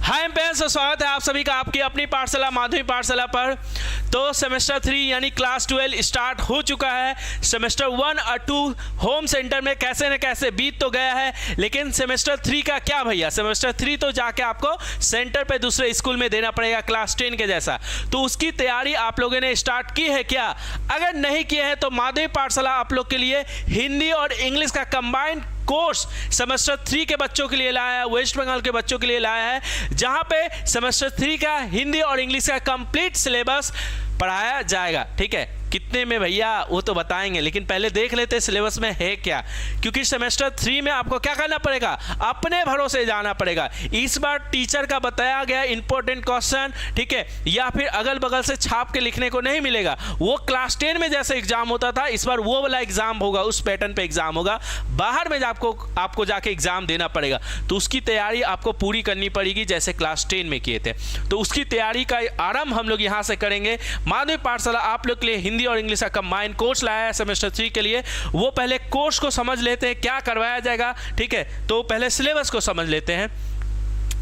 हाय parents, स्वागत है आप सभी का आपकी अपनी पाठशाला माध्यमिक पाठशाला पर। तो सेमेस्टर 3 यानी क्लास 12 स्टार्ट हो चुका है। सेमेस्टर 1 और 2 होम सेंटर में कैसे न कैसे बीत तो गया है, लेकिन सेमेस्टर 3 का क्या भैया? सेमेस्टर 3 तो जाके आपको सेंटर पे दूसरे स्कूल में देना पड़ेगा क्लास 10 के जैसा। तो उसकी तैयारी आप लोगों ने स्टार्ट की है क्या? अगर नहीं किए हैं तो माध्यमिक पाठशाला आप लोग के लिए हिंदी और इंग्लिश का कंबाइंड कोर्स सेमेस्टर 3 के बच्चों के लिए लाया है, वेस्ट बंगाल के बच्चों के लिए लाया है, जहां पे सेमेस्टर 3 का हिंदी और इंग्लिश का कंप्लीट सिलेबस पढ़ाया जाएगा। ठीक है, कितने में भैया वो तो बताएंगे, लेकिन पहले देख लेते हैं सिलेबस में है क्या। क्योंकि सेमेस्टर 3 में आपको क्या करना पड़ेगा? अपने भरोसे जाना पड़ेगा। इस बार टीचर का बताया गया इंपॉर्टेंट क्वेश्चन, ठीक है, या फिर अगल बगल से छाप के लिखने को नहीं मिलेगा। वो क्लास 10 में जैसे एग्जाम होता था, इस बार वो वाला एग्जाम होगा, उस पैटर्न पे एग्जाम होगा। बाहर में आपको जाके एग्जाम देना पड़ेगा, तो उसकी तैयारी आपको पूरी करनी पड़ेगी जैसे क्लास 10 में किए थे। तो उसकी तैयारी का आरंभ हम लोग यहाँ से करेंगे। माध्यमिक पाठशाला आप लोग के लिए हिंदी और इंग्लिश का कंबाइंड कोर्स लाया है सेमेस्टर 3 के लिए। वो पहले कोर्स को समझ लेते हैं, क्या करवाया जाएगा। ठीक है, तो पहले सिलेबस को समझ लेते हैं।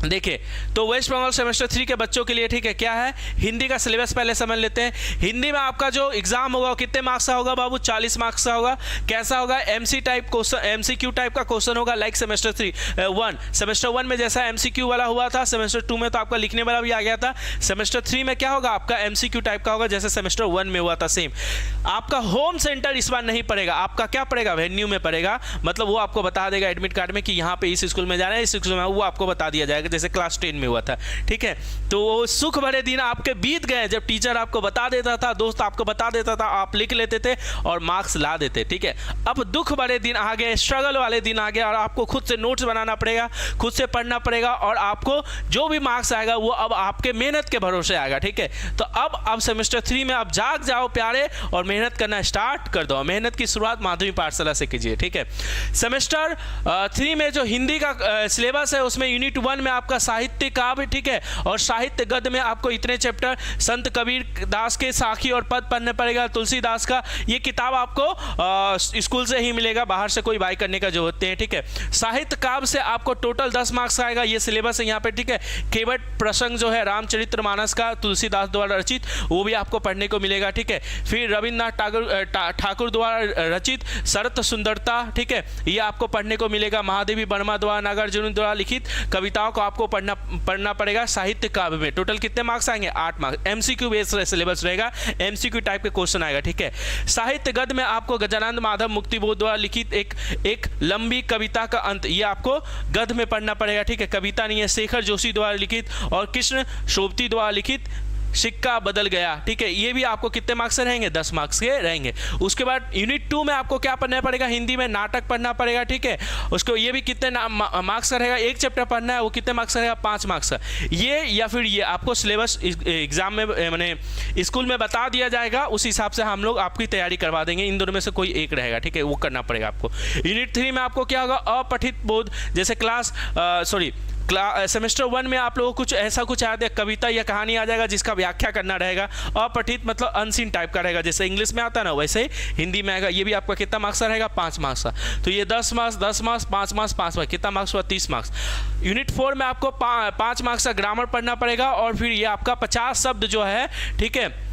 देखिए, तो वेस्ट बंगाल सेमेस्टर 3 के बच्चों के लिए, ठीक है, क्या है, हिंदी का सिलेबस पहले समझ लेते हैं। हिंदी में आपका जो एग्जाम होगा वो कितने मार्क्स का होगा बाबू? 40 मार्क्स का होगा। कैसा होगा? MC type question, MCQ type का क्वेश्चन होगा, लाइक सेमेस्टर 1। सेमेस्टर 1 में जैसा एमसीक्यू वाला हुआ था, सेमेस्टर 2 में तो आपका लिखने वाला भी आ गया था। सेमेस्टर 3 में क्या होगा? आपका एमसीक्यू टाइप का होगा, जैसे सेमेस्टर 1 में हुआ था सेम। आपका होम सेंटर इस बार नहीं पड़ेगा, आपका क्या पड़ेगा? वेन्यू में पड़ेगा। मतलब वो आपको बता देगा एडमिट कार्ड में कि यहाँ पे इस स्कूल में जाना है, इस स्कूल में, वो आपको बता दिया जाएगा जैसे क्लास 10 में हुआ था। ठीक है, तो वो सुख भरे दिन आपके बीत गए जब टीचर आपको बता देता था, दोस्त आपको बता देता था, आप लिख लेते थे और मार्क्स ला देते। ठीक है, अब दुख भरे दिन आ गए, स्ट्रगल वाले दिन आ गए, और आपको खुद से नोट्स बनाना पड़ेगा, खुद से पढ़ना पड़ेगा, और आपको जो भी मार्क्स आएगा वो अब आपके मेहनत के भरोसे आएगा। ठीक है, तो अब सेमेस्टर 3 में आप जाग जाओ प्यारे और मेहनत करना स्टार्ट कर दो। मेहनत की शुरुआत माध्यमिक पाठशाला से कीजिए। ठीक है, सेमेस्टर 3 में जो हिंदी का सिलेबस है उसमें यूनिट 1 में आपका साहित्य काव्य, ठीक है, और साहित्य गद्य में आपको इतने चैप्टर संत कबीर दास के साखी और पद पढ़ने पड़ेगा। तुलसीदास का ये किताब आपको स्कूल से ही मिलेगा, बाहर से कोई बाय करने का जरूरत नहीं है। ठीक है, साहित्य काव्य से आपको टोटल 10 मार्क्स आएगा, ये सिलेबस है यहाँ पे। ठीक है, केवट प्रसंग जो है रामचरितमानस का तुलसीदास द्वारा रचित, वो भी आपको पढ़ने को मिलेगा। ठीक है, फिर रविन्द्रनाथ ठाकुर द्वारा रचित शरत सुंदरता, ठीक है, ये आपको पढ़ने को मिलेगा। महादेवी वर्मा द्वारा नागार्जुन द्वारा लिखित कविताओं को आपको पढ़ना पड़ेगा साहित्य काव्य में। टोटल कितने मार्क्स आएंगे? 8 मार्क्स। एमसीक्यू बेस्ड सिलेबस रहेगा, एमसीक्यू टाइप के क्वेश्चन आएगा। ठीक है, साहित्य गद्य में आपको गजानंद माधव मुक्तिबोध द्वारा लिखित एक लंबी कविता का अंत, ये आपको गद्य में पढ़ना पड़ेगा। ठीक है, कविता नहीं है, शेखर जोशी द्वारा लिखित और कृष्ण शोभती द्वारा लिखित सिक्का बदल गया। ठीक है, ये भी आपको कितने मार्क्स रहेंगे? 10 मार्क्स के रहेंगे। उसके बाद यूनिट 2 में आपको क्या पढ़ना पड़ेगा? हिंदी में नाटक पढ़ना पड़ेगा। ठीक है, उसको ये भी कितने मार्क्स का रहेगा? एक चैप्टर पढ़ना है, वो कितने मार्क्स का रहेगा? 5 मार्क्स का। ये या फिर ये आपको सिलेबस एग्जाम में मैंने स्कूल में बता दिया जाएगा, उस हिसाब से हम लोग आपकी तैयारी करवा देंगे। इन दोनों में से कोई एक रहेगा। ठीक है, वो करना पड़ेगा आपको। यूनिट 3 में आपको क्या होगा? अपठित बोध, जैसे सेमेस्टर 1 में आप लोगों को कुछ आ जाए, कविता या कहानी आ जाएगा जिसका व्याख्या करना रहेगा। अपठित मतलब अनसीन टाइप का रहेगा, जैसे इंग्लिश में आता है ना, वैसे ही हिंदी में आएगा। ये भी आपका कितना मार्क्स का रहेगा? 5 मार्क्स का। तो ये 10 मार्क्स, 10 मार्क्स, 5 मार्क्स, 5 मार्क्स, कितना मार्क्स हुआ? 30 मार्क्स। यूनिट 4 में आपको 5 मार्क्स का ग्रामर पढ़ना पड़ेगा, और फिर ये आपका 50 शब्द जो है, ठीक है,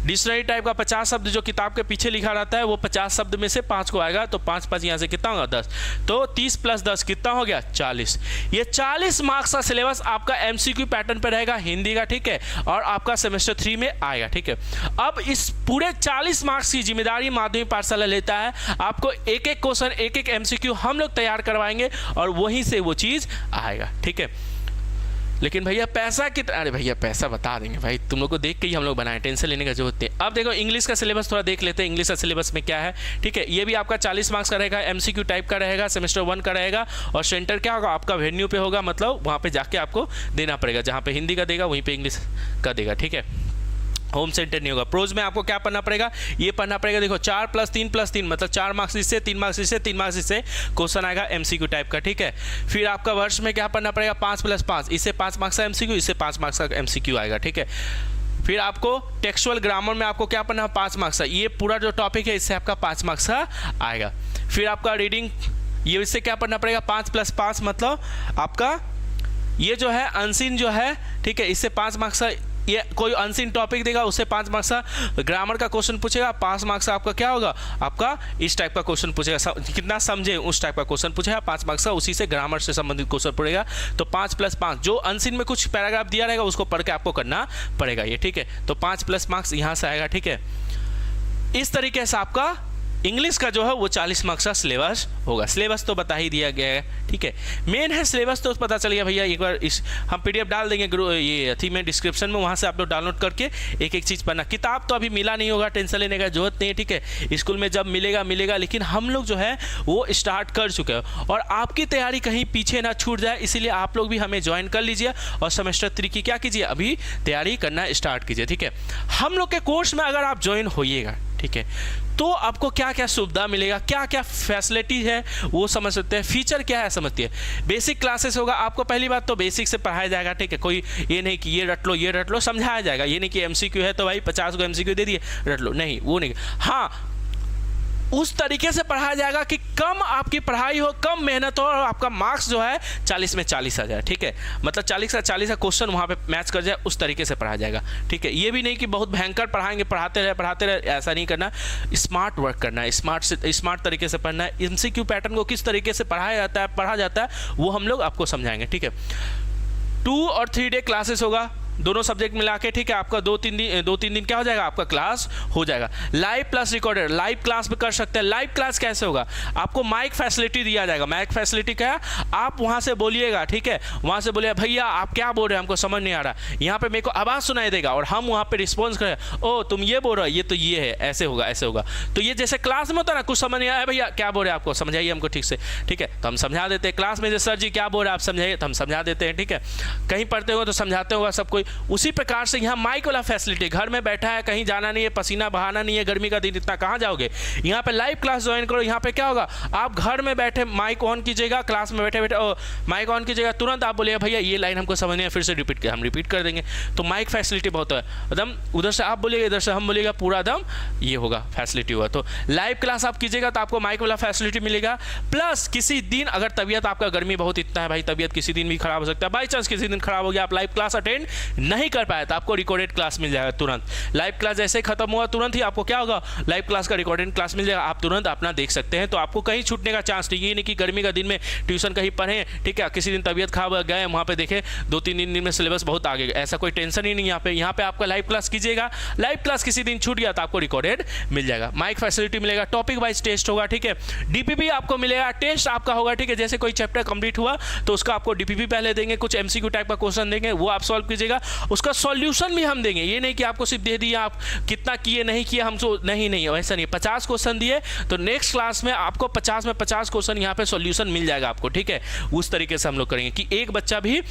डिक्शनरी टाइप का 50 शब्द जो किताब के पीछे लिखा रहता है, वो 50 शब्द में से 5 को आएगा। तो 5 यहाँ से कितना होगा? 10। तो 30 + 10 कितना हो गया? 40। ये 40 मार्क्स का सिलेबस आपका एमसीक्यू पैटर्न पे रहेगा हिंदी का। ठीक है, और आपका सेमेस्टर 3 में आएगा। ठीक है, अब इस पूरे 40 मार्क्स की जिम्मेदारी माध्यमिक पाठशाला लेता है। आपको एक एक क्वेश्चन, एक एक एमसीक्यू हम लोग तैयार करवाएंगे, और वहीं से वो चीज़ आएगा। ठीक है, लेकिन भैया पैसा कितना? अरे भैया पैसा बता देंगे भाई, तुम लोग को देख के ही हम लोग बनाए, टेंशन लेने का जरूरत नहीं। अब देखो इंग्लिश का सिलेबस थोड़ा देख लेते हैं, इंग्लिश का सिलेबस में क्या है। ठीक है, ये भी आपका 40 मार्क्स का रहेगा, एमसीक्यू टाइप का रहेगा, सेमेस्टर 1 का रहेगा, और सेंटर क्या होगा? आपका वेन्यू पे होगा, मतलब वहाँ पे जाके आपको देना पड़ेगा। जहाँ पे हिंदी का देगा वहीं पे इंग्लिश का देगा। ठीक है, होम सेंटर नहीं होगा। प्रोज में आपको क्या पढ़ना पड़ेगा? ये पढ़ना पड़ेगा। देखो 4 + 3 + 3 मतलब 4 मार्क्स इससे, 3 मार्क्स इससे, 3 मार्क्स इससे क्वेश्चन आएगा एमसीक्यू टाइप का। ठीक है, फिर आपका वर्ष में क्या पढ़ना पड़ेगा? 5 + 5, इससे 5 मार्क्स का एमसीक्यू, इससे 5 मार्क्स का एमसीक्यू आएगा। ठीक है, फिर आपको टेक्सुअल ग्रामर में आपको क्या पढ़ना है? 5 मार्क्स का। ये पूरा जो टॉपिक है इससे आपका 5 मार्क्स का आएगा। फिर आपका रीडिंग, ये इससे क्या पढ़ना पड़ेगा? 5 + 5 मतलब आपका ये जो है अनसीन जो है, ठीक है, इससे 5 मार्क्स का, ये कोई अनसीन टॉपिक देगा उससे 5 मार्क्स का ग्रामर का क्वेश्चन पूछेगा, 5 मार्क्स का आपका क्या होगा, आपका इस टाइप का क्वेश्चन पूछेगा, कितना समझे उस टाइप का क्वेश्चन पूछेगा, 5 मार्क्स का उसी से ग्रामर से संबंधित क्वेश्चन पड़ेगा। तो 5 + 5 जो अनसीन में कुछ पैराग्राफ दिया रहेगा उसको पढ़ के आपको करना पड़ेगा ये, ठीक है। तो 5 + मार्क्स यहाँ से आएगा, ठीक है। इस तरीके से आपका इंग्लिश का जो है वो 40 मार्क्स का सिलेबस होगा। सिलेबस तो बता ही दिया गया है, ठीक है। मेन है सिलेबस तो पता चल गया भैया। एक बार इस हम पीडीएफ डाल देंगे ये अथी में डिस्क्रिप्शन में, वहाँ से आप लोग डाउनलोड करके एक एक चीज़ पढ़ना। किताब तो अभी मिला नहीं होगा, टेंशन लेने का जरूरत नहीं है, ठीक है। स्कूल में जब मिलेगा, लेकिन हम लोग जो है वो स्टार्ट कर चुके हैं और आपकी तैयारी कहीं पीछे ना छूट जाए, इसीलिए आप लोग भी हमें ज्वाइन कर लीजिए और सेमेस्टर 3 की क्या कीजिए, अभी तैयारी करना स्टार्ट कीजिए, ठीक है। हम लोग के कोर्स में अगर आप ज्वाइन होइएगा, ठीक है, तो आपको क्या क्या सुविधा मिलेगा, क्या क्या फैसिलिटी है वो समझ सकते हैं, फीचर क्या है समझती है। बेसिक क्लासेस होगा, आपको पहली बात तो बेसिक से पढ़ाया जाएगा, ठीक है। कोई ये नहीं कि ये रट लो समझाया जाएगा, ये नहीं कि एमसीक्यू है तो भाई 50 को एमसीक्यू दे दिए रट लो, नहीं वो नहीं। हाँ, उस तरीके से पढ़ाया जाएगा कि कम आपकी पढ़ाई हो, कम मेहनत हो और आपका मार्क्स जो है 40 में 40 आ जाए, ठीक है। मतलब 40 का 40 का क्वेश्चन वहाँ पे मैच कर जाए, उस तरीके से पढ़ाया जाएगा, ठीक है। ये भी नहीं कि बहुत भयंकर पढ़ाएंगे, पढ़ाते रहे, ऐसा नहीं करना। स्मार्ट वर्क करना है, स्मार्ट तरीके से पढ़ना है। एमसीक्यू पैटर्न को किस तरीके से पढ़ा जाता है वो हम लोग आपको समझाएंगे, ठीक है। 2 और 3 डे क्लासेस होगा, दोनों सब्जेक्ट मिला के, ठीक है। आपका 2-3 दिन क्या हो जाएगा, आपका क्लास हो जाएगा। Live plus recorded, live class भी कर सकते हैं। लाइव क्लास कैसे होगा, आपको माइक फैसिलिटी दिया जाएगा। माइक फैसिलिटी क्या है, आप वहां से बोलिएगा, ठीक है। वहां से बोलिए भैया आप क्या बोल रहे हैं, हमको समझ नहीं आ रहा, यहाँ पे मेरे को आवाज़ सुनाई देगा और हम वहाँ पे रिस्पॉन्स करें, ओ तुम ये बोल रहे हो, ये तो ये है, ऐसे होगा ऐसे होगा। तो ये जैसे क्लास में होता है ना, कुछ समझ नहीं आया भैया क्या बोल रहे हैं, आपको समझाइए हमको ठीक से, ठीक है। तो हम समझा देते हैं क्लास में, जैसे सर जी क्या बोल रहे हैं आप समझाइए, तो हम समझा देते हैं, ठीक है। कहीं पढ़ते हो तो समझाते होगा सब कोई। उसी प्रकार से यहाँ माइक वाला फैसिलिटी, घर में बैठा है, कहीं जाना नहीं है, पसीना बहाना नहीं है, गर्मी का दिन इतना कहाँ जाओगे, यहाँ पे लाइव क्लास ज्वाइन करो। यहाँ पे क्या होगा, आप घर में बैठे माइक ऑन कीजिएगा, क्लास में बैठे बैठे माइक ऑन कीजिएगा, तुरंत आप बोलिएगा भैया ये लाइन हमको समझ नहीं है, फिर से रिपीट हम रिपीट कर देंगे। तो माइक फैसिलिटी बहुत है, एकदम उधर से आप बोलिएगा, इधर से हम बोलिएगा, पूरा एकदम ये होगा फैसिलिटी हुआ। तो लाइव क्लास आप कीजिएगा तो आपको माइक वाला फैसिलिटी मिलेगा। प्लस किसी दिन अगर तबियत आपका, गर्मी बहुत इतना है भाई, तबियत किसी दिन भी खराब हो सकता है, बाई चांस किसी दिन खराब हो गया, आप लाइव क्लास अटेंड नहीं कर पाए तो आपको रिकॉर्डेड क्लास मिल जाएगा तुरंत। लाइव क्लास जैसे ही खत्म हुआ तुरंत ही आपको क्या होगा, लाइव क्लास का रिकॉर्डेड क्लास मिल जाएगा, आप तुरंत अपना देख सकते हैं। तो आपको कहीं छूटने का चांस नहीं। ये नहीं कि गर्मी का दिन में ट्यूशन कहीं पढ़ें, ठीक है, किसी दिन तबियत खराब गए वहाँ पे देखें 2-3 दिन में सिलेबस बहुत आगे, ऐसा कोई टेंशन ही नहीं। यहाँ पे आपका लाइव क्लास कीजिएगा, लाइव क्लास किसी दिन छूट गया तो आपको रिकॉर्डेड मिल जाएगा। माइक फैसिलिटी मिलेगा, टॉपिक वाइज टेस्ट होगा, ठीक है। डीपीपी आपको मिलेगा, टेस्ट आपका होगा, ठीक है। जैसे कोई चैप्टर कंप्लीट हुआ तो उसका आपको डीपीपी पहले देंगे, कुछ एमसीक्यू टाइप का क्वेश्चन देंगे, वो आप सॉल्व कीजिएगा, उसका सॉल्यूशन भी हम देंगे। ये नहीं कि आपको सिर्फ दे दिया, आप कितना किए नहीं किए हमको नहीं वैसा नहीं। 50 क्वेश्चन दिए तो नेक्स्ट क्लास में आपको 50 में 50 क्वेश्चन यहाँ पे सॉल्यूशन मिल जाएगा आपको, ठीक है। उस तरीके से हम लोग करेंगे कि एक बच्चा भी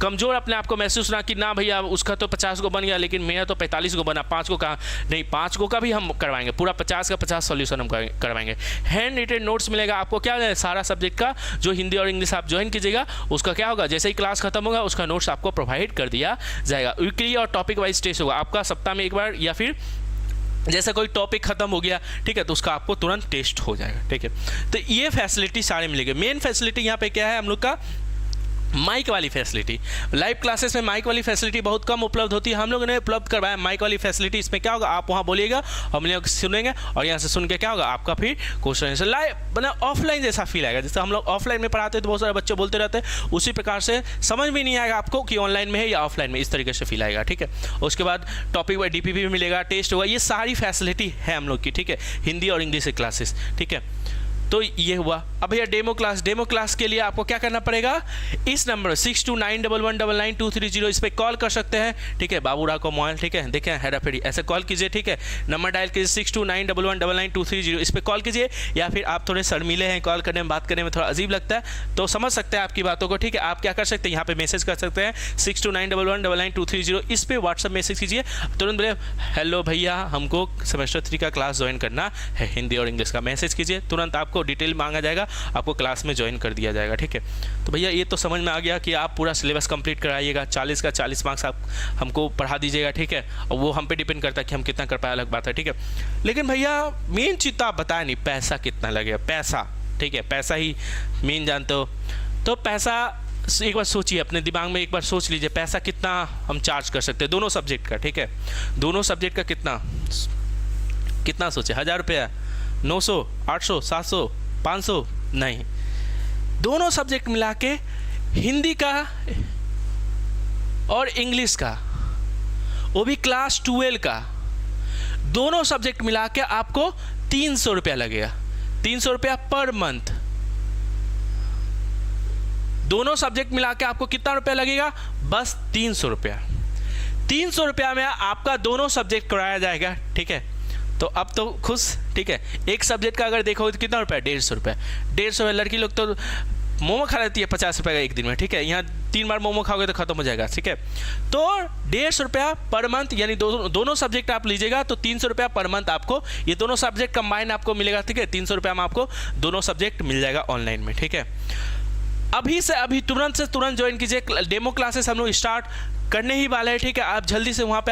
कमजोर अपने आप को महसूस ना कि ना भैया उसका तो 50 को बन गया लेकिन मेरा तो 45 को बना, 5 को कहा नहीं, 5 को का भी हम करवाएंगे, पूरा 50 का 50 सॉल्यूशन हम करवाएंगे। हैंड रिटेन नोट्स मिलेगा आपको, क्या है सारा सब्जेक्ट का, जो हिंदी और इंग्लिश आप ज्वाइन कीजिएगा उसका क्या होगा, जैसे ही क्लास खत्म होगा उसका नोट्स आपको प्रोवाइड कर दिया जाएगा। वीकली और टॉपिक वाइज टेस्ट होगा आपका, सप्ताह में एक बार, या फिर जैसा कोई टॉपिक खत्म हो गया, ठीक है, तो उसका आपको तुरंत टेस्ट हो जाएगा, ठीक है। तो ये फैसिलिटी सारे मिलेंगे। मेन फैसिलिटी यहाँ पे क्या है हम लोग का, माइक वाली फैसिलिटी। लाइव क्लासेस में माइक वाली फैसिलिटी बहुत कम उपलब्ध होती है, हम लोगों ने उपलब्ध करवाया माइक वाली फैसिलिटी। इसमें क्या होगा, आप वहाँ बोलिएगा, हम लोग सुनेंगे और यहाँ से सुन के क्या होगा, आपका फिर क्वेश्चन आंसर लाइव बना ऑफलाइन जैसा फील आएगा। जैसे हम लोग ऑफलाइन में पढ़ाते हैं तो बहुत सारे बच्चे बोलते रहते हैं, उसी प्रकार से समझ भी नहीं आएगा आपको कि ऑनलाइन में है या ऑफलाइन में, इस तरीके से फील आएगा, ठीक है। उसके बाद टॉपिक वाइज डीपीपी भी मिलेगा, टेस्ट होगा, ये सारी फैसिलिटी है हम लोग की, ठीक है। हिंदी और इंग्लिश क्लासेस, ठीक है। तो ये हुआ। अब भैया डेमो क्लास के लिए आपको क्या करना पड़ेगा, इस नंबर 6291199230 इस पर कॉल कर सकते हैं, ठीक है। बाबूराव को मोबाइल, ठीक है, देखें हेराफेरी, ऐसे कॉल कीजिए, ठीक है। नंबर डायल कीजिए 6291199230 इस पर कॉल कीजिए। या फिर आप थोड़े शर्मीले हैं, कॉल करने में बात करने में थोड़ा अजीब लगता है तो समझ सकते हैं आपकी बातों को, ठीक है। आप क्या कर सकते हैं, यहाँ पे मैसेज कर सकते हैं 6291199230 इस पर व्हाट्सअप मैसेज कीजिए, तुरंत बोले हेलो भैया हमको सेमेस्टर 3 का क्लास ज्वाइन करना है हिंदी और इंग्लिश का, मैसेज कीजिए, तुरंत आपको डिटेल मांगा जाएगा, आपको क्लास में ज्वाइन कर दिया जाएगा, ठीक है। तो भैया ये तो समझ में आ गया कि आप पूरा सिलेबस कंप्लीट कराइएगा, 40 का 40 मार्क्स आप हमको पढ़ा दीजिएगा, ठीक है। और वो हम पे डिपेंड करता है कि हम कितना कर पाए, अलग बात है, ठीक है। लेकिन भैया मेन चीज़ तो आप बताए नहीं, पैसा कितना लगेगा, पैसा, ठीक है, पैसा ही मेन जानते हो। तो पैसा एक बार सोचिए, अपने दिमाग में एक बार सोच लीजिए पैसा कितना हम चार्ज कर सकते हैं दोनों सब्जेक्ट का, ठीक है। दोनों सब्जेक्ट का कितना सोचे, 1000 रुपया, 900, 800, 700, 500? नहीं, दोनों सब्जेक्ट मिला के हिंदी का और इंग्लिश का, वो भी क्लास 12 का, दोनों सब्जेक्ट मिला के आपको 300 रुपया लगेगा। 300 रुपया पर मंथ। दोनों सब्जेक्ट मिला के आपको कितना रुपया लगेगा? बस 300 रुपया। 300 रुपया में आपका दोनों सब्जेक्ट कराया जाएगा, ठीक है। तो अब तो खुश, ठीक है। एक सब्जेक्ट का अगर देखो तो कितना रुपया? 150 रुपया। 150 रुपया। लड़की लोग तो मोमो खा लेती है 50 रुपये का एक दिन में, ठीक है। यहाँ 3 बार मोमो खाओगे तो खत्म हो जाएगा, ठीक है। तो 150 रुपया पर मंथ, यानी दोनों सब्जेक्ट आप लीजिएगा तो 300 रुपया पर मंथ आपको, ये दोनों सब्जेक्ट कंबाइन आपको मिलेगा, ठीक है। 300 रुपया में आपको दोनों सब्जेक्ट मिल जाएगा ऑनलाइन में, ठीक है। अभी से अभी तुरंत से तुरंत ज्वाइन कीजिए। डेमो क्लासेस हम लोग स्टार्ट करने ही वाले हैं, ठीक है। आप जल्दी से वहाँ पे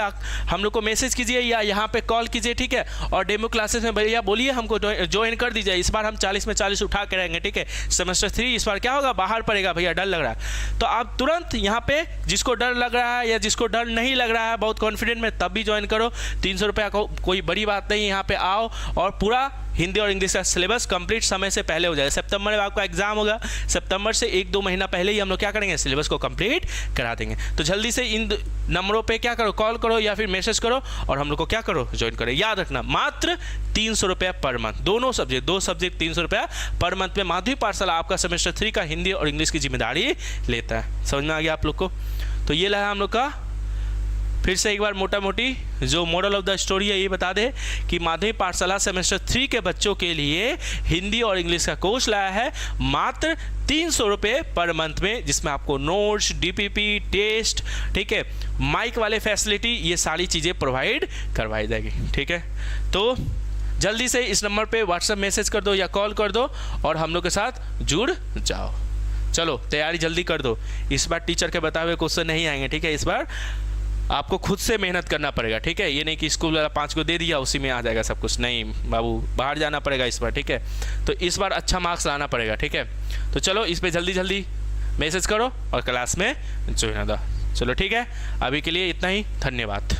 हम लोग को मैसेज कीजिए या यहाँ पे कॉल कीजिए, ठीक है। और डेमो क्लासेस में भैया बोलिए हमको ज्वाइन कर दीजिए। इस बार हम 40 में 40 उठा के रहेंगे, ठीक है। सेमेस्टर 3 इस बार क्या होगा, बाहर पड़ेगा भैया, डर लग रहा है तो आप तुरंत यहाँ पे, जिसको डर लग रहा है या जिसको डर नहीं लग रहा है बहुत कॉन्फिडेंट में, तब भी ज्वाइन करो। 300 रुपया को कोई बड़ी बात नहीं, यहाँ पे आओ और पूरा हिंदी और इंग्लिश का सिलेबस कंप्लीट समय से पहले हो जाए। सितंबर में आपका एग्जाम होगा, सितंबर से 1-2 महीना पहले ही हम लोग क्या करेंगे, सिलेबस को कंप्लीट करा देंगे। तो जल्दी से इन नंबरों पे क्या करो, कॉल करो या फिर मैसेज करो और हम लोग को क्या करो, ज्वाइन करो। याद रखना मात्र 300 रुपया पर मंथ, दोनों सब्जेक्ट, 2 सब्जेक्ट 300 रुपया पर मंथ में माध्यमिक पाठशाला आपका सेमेस्टर 3 का हिंदी और इंग्लिश की जिम्मेदारी लेता है। समझ में आ गया आप लोग को? तो ये रहा हम लोग का, फिर से एक बार मोटा मोटी जो मॉडल ऑफ द स्टोरी है ये बता दे कि माध्यमिक पाठशाला सेमेस्टर 3 के बच्चों के लिए हिंदी और इंग्लिश का कोर्स लाया है मात्र 300 रुपये पर मंथ में, जिसमें आपको नोट्स, डीपीपी, टेस्ट, ठीक है, माइक वाले फैसिलिटी, ये सारी चीज़ें प्रोवाइड करवाई जाएगी, ठीक है। तो जल्दी से इस नंबर पे व्हाट्सएप मैसेज कर दो या कॉल कर दो और हम लोग के साथ जुड़ जाओ। चलो तैयारी जल्दी कर दो, इस बार टीचर के बताए हुए क्वेश्चन नहीं आएंगे, ठीक है। इस बार आपको खुद से मेहनत करना पड़ेगा, ठीक है। ये नहीं कि स्कूल वाला 5 को दे दिया उसी में आ जाएगा सब कुछ, नहीं बाबू, बाहर जाना पड़ेगा इस बार, ठीक है। तो इस बार अच्छा मार्क्स लाना पड़ेगा, ठीक है। तो चलो इस पर जल्दी जल्दी मैसेज करो और क्लास में ज्वाइन हो। चलो ठीक है, अभी के लिए इतना ही, धन्यवाद।